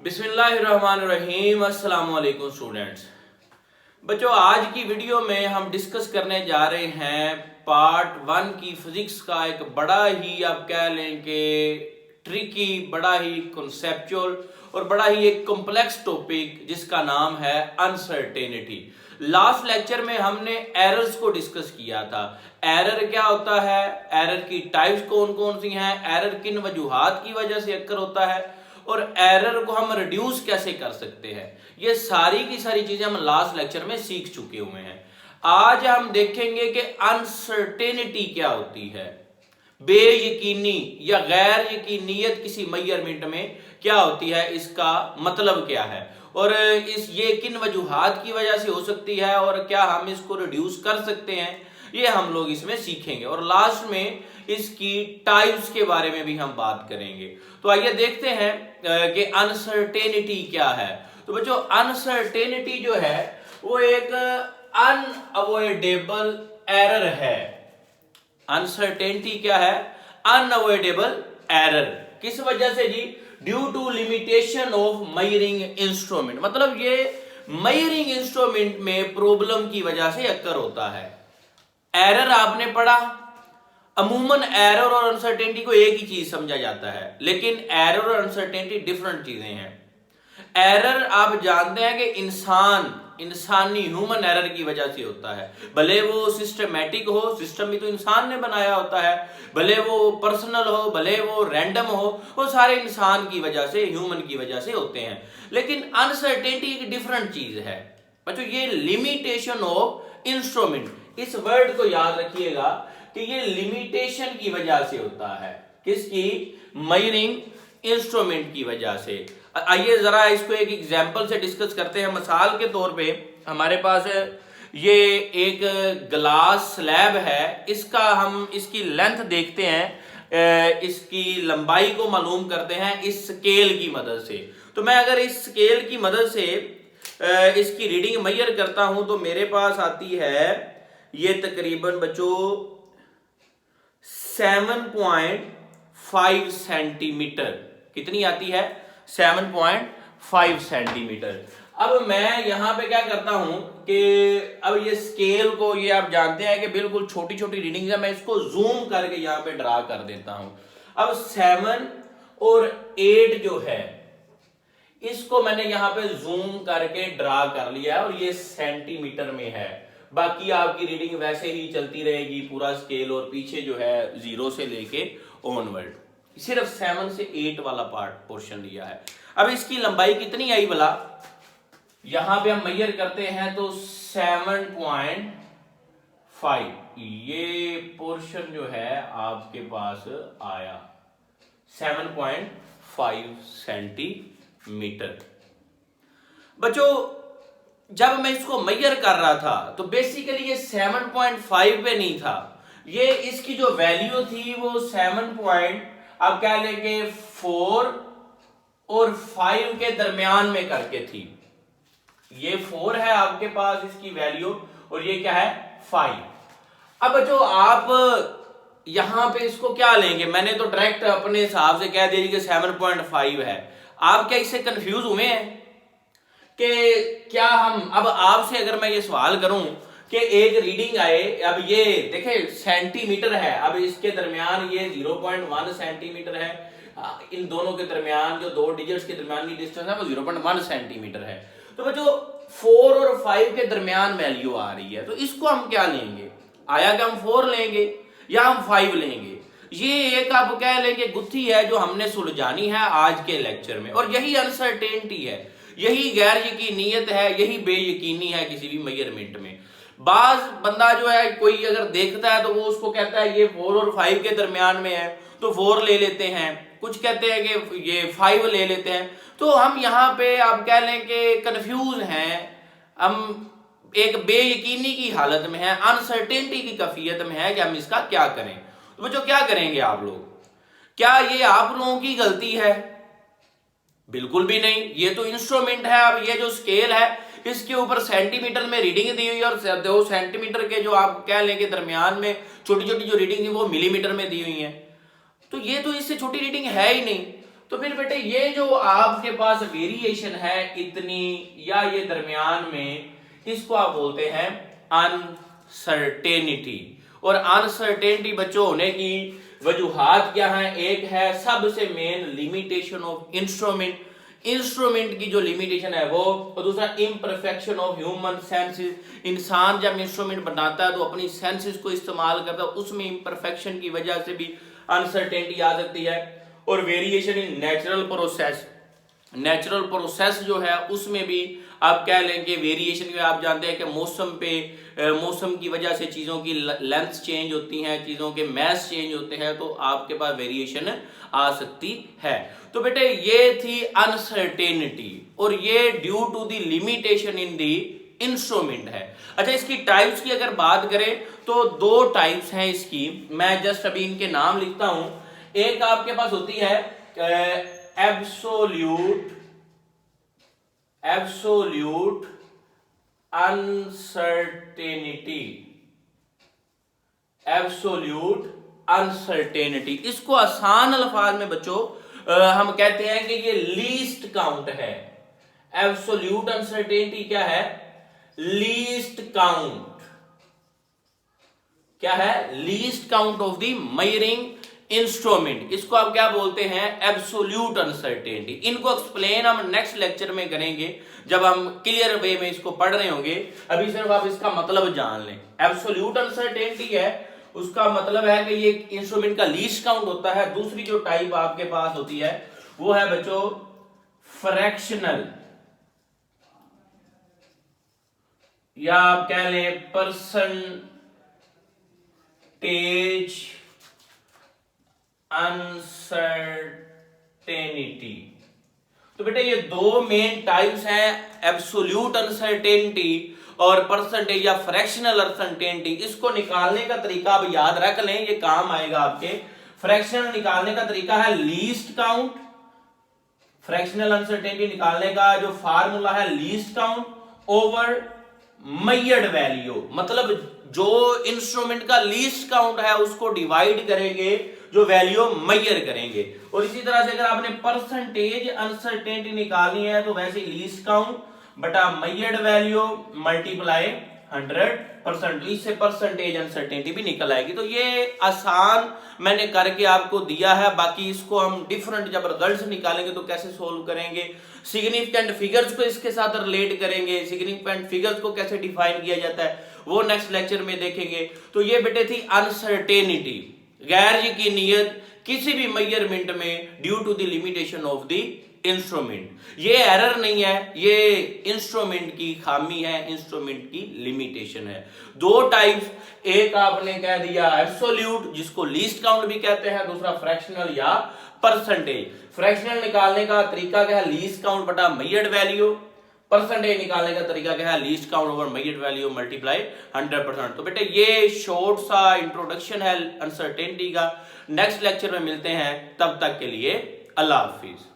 बिस्मिल्लाहिर्रहमानिर्रहीम। अस्सलाम वालेकुम स्टूडेंट्स। बच्चों, आज की वीडियो में हम डिस्कस करने जा रहे हैं पार्ट 1 की फिजिक्स का एक बड़ा ही आप कह लें कि ट्रिकी, बड़ा ही कॉन्सेप्चुअल और बड़ा ही एक कॉम्प्लेक्स टॉपिक जिसका नाम है अनसर्टेनिटी। लास्ट लेक्चर में हमने एरर्स को डिस्कस किया था। एरर क्या होता है, एरर की टाइप्स कौन कौन सी हैं, एरर किन वजूहात की वजह से अक्कर होता है और एरर को हम रिड्यूस कैसे कर सकते हैं, ये सारी की सारी चीजें हम लास्ट लेक्चर में सीख चुके हुए हैं। आज हम देखेंगे कि अनसर्टेनिटी क्या होती है, बेयकीनी या गैर यकीनियत किसी मेजरमेंट में क्या होती है, इसका मतलब क्या है और ये किन वजूहात की वजह से हो सकती है और क्या हम इसको रिड्यूस कर सकते हैं, ये हम लोग इसमें सीखेंगे। और लास्ट में इसकी टाइप्स के बारे में भी हम बात करेंगे। तो आइए देखते हैं कि अनसर्टेनिटी क्या है। तो बच्चों, अनसर्टेनिटी जो है वो एक अनअवॉइडेबल एरर है। अनसर्टेनिटी क्या है? Unavoidable error. किस वजह से जी? Due to limitation of measuring instrument, मतलब ये मेजरिंग इंस्ट्रूमेंट में प्रॉब्लम की वजह से अक्कर होता है। एरर आपने पढ़ा, अमूमन एरर और अनसर्टेनिटी को एक ही चीज समझा जाता है, लेकिन एरर और अनसर्टेनिटी डिफरेंट चीजें हैं। एरर आप जानते हैं कि इंसानी ह्यूमन एरर की वजह से होता है, भले वो सिस्टमैटिक हो, सिस्टम भी तो इंसान ने बनाया होता है, भले वो पर्सनल हो, भले वो रैंडम हो, वो सारे इंसान की वजह से, ह्यूमन की वजह से होते हैं। लेकिन अनसर्टेनिटी एक डिफरेंट चीज है बच्चों, ये लिमिटेशन ऑफ इंस्ट्रूमेंट। इस वर्ड को याद रखिएगा कि ये लिमिटेशन की वजह से होता है। किसकी? मेजरिंग इंस्ट्रूमेंट की वजह से। आइए जरा इसको एक एग्जांपल से डिस्कस करते हैं। मिसाल के तौर पे हमारे पास ये एक ग्लास स्लैब है, इसकी लेंथ देखते हैं, इसकी लंबाई को मालूम करते हैं इस स्केल की मदद से। तो मैं अगर इस स्केल की मदद से इसकी रीडिंग मेजर करता हूं तो मेरे पास आती है ये तकरीबन बच्चों 7.5 सेंटीमीटर। कितनी आती है? 7.5 सेंटीमीटर। अब मैं यहां पे क्या करता हूं कि अब ये स्केल को, ये आप जानते हैं कि बिल्कुल छोटी छोटी रीडिंग है, मैं इसको जूम करके यहां पे ड्रा कर देता हूं। अब 7 और 8 जो है इसको मैंने यहां पे जूम करके ड्रा कर लिया है और ये सेंटीमीटर में है। बाकी आपकी रीडिंग वैसे ही चलती रहेगी पूरा स्केल, और पीछे जो है 0 से लेके ऑनवर्ड सिर्फ 7 से 8 वाला पोर्शन लिया है। अब इसकी लंबाई कितनी आई भला? यहां पे हम मेजर करते हैं तो 7.5 ये पोर्शन जो है आपके पास आया 7.5 सेंटीमीटर। बच्चों, जब मैं इसको मेजर कर रहा था तो बेसिकली ये 7.5 पे नहीं था, ये इसकी जो वैल्यू थी वो 7. आप क्या लेंगे 4 और 5 के दरमियान में करके थी। ये 4 है आपके पास इसकी वैल्यू और ये क्या है 5। अब जो आप यहां पे इसको क्या लेंगे, मैंने तो डायरेक्ट अपने हिसाब से कह दिया कि 7.5 है। आप क्या इससे कंफ्यूज हुए हैं कि क्या हम, अब आपसे अगर मैं ये सवाल करूं कि एक रीडिंग आए, अब ये देखे सेंटीमीटर है, अब इसके दरमियान ये 0.1 सेंटीमीटर है, इन दोनों के दरमियान जो दो डिजिट्स के दरमियान की डिस्टेंस है वो 0.1 सेंटीमीटर है। तो जो 4 और 5 के दरमियान वैल्यू आ रही है, तो इसको हम क्या लेंगे? आया कि हम 4 लेंगे या हम 5 लेंगे? ये एक आप कह लेंगे गुत्थी है जो हमने सुलझानी है आज के लेक्चर में, और यही अनसर्टेनिटी है, यही गैर यकीनियत है, यही बेयकीनी है किसी भी मेजरमेंट में। बाज बंदा जो है, कोई अगर देखता है तो वो उसको कहता है ये 4 और 5 के दरमियान में है तो 4 ले लेते हैं, कुछ कहते हैं कि ये 5 ले लेते हैं। तो हम यहाँ पे आप कह लें कि कंफ्यूज हैं, हम एक बेयकीनी की हालत में है, अनसर्टेनिटी की कैफियत में है कि हम इसका क्या करें। तो बच्चों, क्या करेंगे आप लोग? क्या ये आप लोगों की गलती है? बिल्कुल भी नहीं, ये तो इंस्ट्रूमेंट है। अब ये जो स्केल है इसके ऊपर सेंटीमीटर में रीडिंग दी हुई है और 2 सेंटीमीटर के जो आप कह लें कि दरमियान में छोटी छोटी जो रीडिंग थी वो मिलीमीटर में दी हुई है, तो ये तो इससे छोटी रीडिंग है ही नहीं। तो फिर बेटे ये जो आपके पास वेरिएशन है इतनी या ये दरमियान में, इसको आप बोलते हैं अनसर्टेनिटी। और अनसर्टेनिटी बच्चों होने की वजूहात क्या है? एक है सबसे main limitation of instrument, instrument की जो लिमिटेशन है वो, और दूसरा इम्परफेक्शन ऑफ ह्यूमन सेंसेस। इंसान जब इंस्ट्रूमेंट बनाता है तो अपनी सेंसेस को इस्तेमाल करता है, उसमें इम्परफेक्शन की वजह से भी अनसर्टेनिटी आ सकती है। और variation in natural process, natural process जो है उसमें भी आप कह लें कि वेरिएशन में आप जानते हैं कि मौसम की वजह से चीज़ों की लेंथ चेंज होती हैं, चीज़ों के मैस चेंज होते हैं, तो आपके पास वेरिएशन आ सकती है। तो बेटे ये थी अनसर्टेनिटी, और ये due to the limitation in the instrument है। अच्छा, इसकी टाइप्स की अगर बात करें तो दो टाइप्स हैं इसकी, मैं जस्ट अभी इनके नाम लिखता हूं। एक आपके पास होती है एब्सोल्यूट अनसर्टेनिटी, एब्सोल्यूट अनसर्टेनिटी। इसको आसान अल्फाज में बच्चों हम कहते हैं कि ये लीस्ट काउंट है। एब्सोल्यूट अनसर्टेनिटी क्या है? Least count. क्या है? Least count of the measuring instrument. इसको आप क्या बोलते हैं? Absolute uncertainty. इनको एक्सप्लेन हम नेक्स्ट लेक्चर में करेंगे जब हम क्लियर वे में इसको पढ़ रहे होंगे। अभी सिर्फ आप इसका मतलब जान लें। एब्सोल्यूट अनसर्टेनिटी है, उसका मतलब है कि ये इंस्ट्रूमेंट का लीस्ट काउंट होता है। दूसरी जो टाइप आपके पास होती है वो है बच्चों फ्रैक्शनल, या आप कह लें परसेंटेज अनसर्टेनिटी। तो बेटे ये दो मेन टाइप्स हैं, एब्सोल्यूट अनसर्टेनिटी और परसेंटेज या फ्रैक्शनल अनसर्टेनिटी। इसको निकालने का तरीका आप याद रख लें, ये काम आएगा आपके। फ्रैक्शनल निकालने का तरीका है लीस्ट काउंट। फ्रैक्शनल अनसर्टेनिटी निकालने का जो फार्मूला है least count over measured value, मतलब जो इंस्ट्रूमेंट का लीस्ट काउंट है उसको डिवाइड करेंगे जो वैल्यू मेजर करेंगे। और इसी तरह से अगर आपने परसेंटेज अनसर्टेनिटी निकालनी है तो वैसे लीस्ट काउंट बटा मेजर्ड वैल्यू मल्टीप्लाई 100%, इससे परसेंटेज अनसर्टेनिटी भी निकल आएगी। तो ये आसान मैंने करके आपको दिया है। बाकी इसको हम डिफरेंट जब रिजल्ट्स निकालेंगे तो कैसे सोल्व करेंगे, सिग्निफिकेंट फिगर्स को इसके साथ रिलेट करेंगे, सिग्निफिकेंट फिगर्स को कैसे डिफाइन किया जाता है वो नेक्स्ट लेक्चर में देखेंगे। तो ये बेटे थी अनसर्टेनिटी, गैर यकीनियत किसी भी मेजरमेंट में due to the limitation of the instrument. ये एरर नहीं है, ये इंस्ट्रूमेंट की खामी है, इंस्ट्रूमेंट की लिमिटेशन है। दो टाइप्स, एक आपने कह दिया एब्सोल्यूट जिसको लीस्ट काउंट भी कहते हैं, दूसरा फ्रैक्शनल या परसेंटेज। फ्रैक्शनल निकालने का तरीका क्या है? लीस्ट काउंट बटा मेजर्ड वैल्यू। परसेंटेज निकालने का तरीका क्या है? Least count over measured value multiply 100%। तो बेटे ये शॉर्ट सा इंट्रोडक्शन है अनसर्टेनिटी का। नेक्स्ट लेक्चर में मिलते हैं, तब तक के लिए अल्लाह हाफिज।